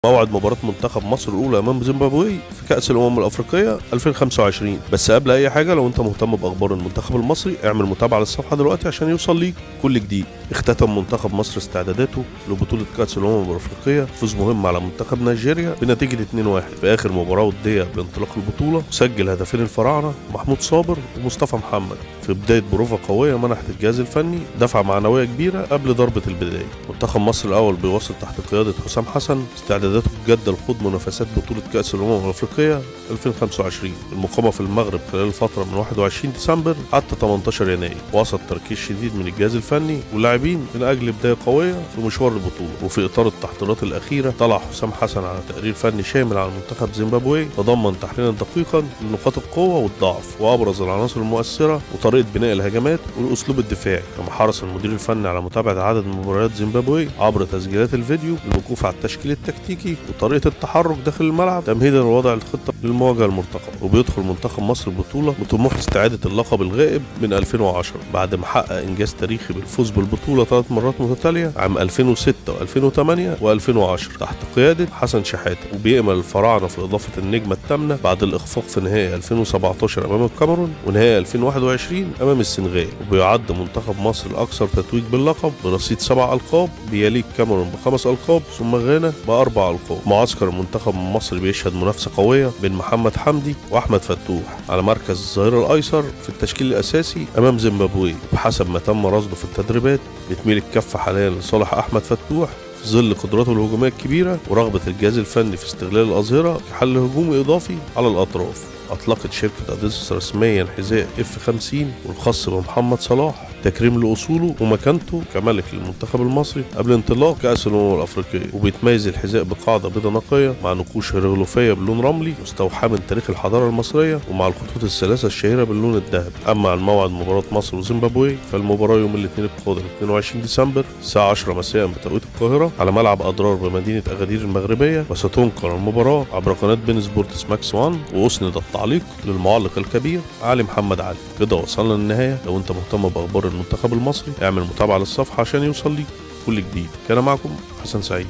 موعد مباراة منتخب مصر الأولى أمام زيمبابوي في كأس الأمم الأفريقية 2025. بس قبل أي حاجة، لو أنت مهتم بأخبار المنتخب المصري اعمل متابعة للصفحة دلوقتي عشان يوصل ليك كل جديد. اختتم منتخب مصر استعداداته لبطولة كأس الأمم الأفريقية فوز مهم على منتخب نيجيريا بنتيجة 2-1 في آخر مباراة ودية بانطلاق البطولة، وسجل هدفين الفراعنة محمود صابر ومصطفى محمد في بداية بروفة قوية منحت الجهاز الفني دفعة معنوية كبيرة قبل ضربة البداية. منتخب مصر الأول بيواصل تحت قيادة حسام حسن استعداداته في جدة لخوض منافسات بطولة كأس الأمم الأفريقية 2025 المقامة في المغرب خلال الفترة من 21 ديسمبر حتى 18 يناير، وسط تركيز شديد من الجهاز الفني واللاعبين من أجل بداية قوية في مشوار البطولة. وفي إطار التحضيرات الأخيرة طلع حسام حسن على تقرير فني شامل عن منتخب زيمبابوي تضمن تحليلا دقيقا لنقاط القوة والضعف وأبرز العناصر المؤثرة وطريقة بناء الهجمات والأسلوب الدفاعي. كما حرص المدير الفني على متابعة عدد من مباريات زيمبابوي عبر تسجيلات الفيديو للوقوف على التشكيل التكتيكي وطريقة التحرك داخل الملعب تمهيدا لوضع الخطة للمواجهة المرتقبة. وبيدخل منتخب مصر البطولة بطموح استعادة اللقب الغائب من 2010 بعد ما حقق إنجاز تاريخي بالفوز بالبطولة 3 مرات متتالية عام 2006 و2008 و2010 تحت قيادة حسن شحاتة. وبيأمل الفراعنة في إضافة النجمة الثامنة بعد الإخفاق في نهائي 2017 أمام الكاميرون ونهائي 2021 أمام السنغال. وبيعد منتخب مصر الأكثر تتويج باللقب برصيد 7 ألقاب، بيليه الكاميرون ب5 ألقاب ثم غانا ب4 ألقاب. معسكر المنتخب المصري بيشهد منافسة قوية بين محمد حمدي وأحمد فتوح على مركز الظهير الأيسر في التشكيل الأساسي أمام زيمبابوي. بحسب ما تم رصده في التدريبات بتميل الكفة حاليا لصالح أحمد فتوح في ظل قدراته الهجومية الكبيرة ورغبة الجهاز الفني في استغلال الأظهرة كحل هجومي إضافي على الأطراف. أطلقت شركة أديداس رسميا حذاء F50 والخاص بمحمد صلاح تكريم لأصوله ومكانته كملك للمنتخب المصري قبل انطلاق كأس الأمم الأفريقية. وبيتميز الحذاء بقاعدة بيضاء نقية مع نقوش هيروغليفية باللون رملي مستوحاة من تاريخ الحضارة المصرية ومع الخطوط الثلاثة الشهيرة باللون الذهبي. أما عن موعد مباراة مصر وزيمبابوي فالمباراة يوم الاثنين القادم 22 ديسمبر الساعة 10 مساء بتوقيت القاهرة على ملعب أضرار بمدينة أغادير المغربية، وستنقل المباراة عبر قناة بين سبورتس ماكس 1 وأسند التعليق للمعلق الكبير علي محمد علي. كده وصلنا للنهاية. لو انت مهتم بأخبار المنتخب المصري اعمل متابعة للصفحة عشان يوصل ليك كل جديد. كان معكم حسن سعيد.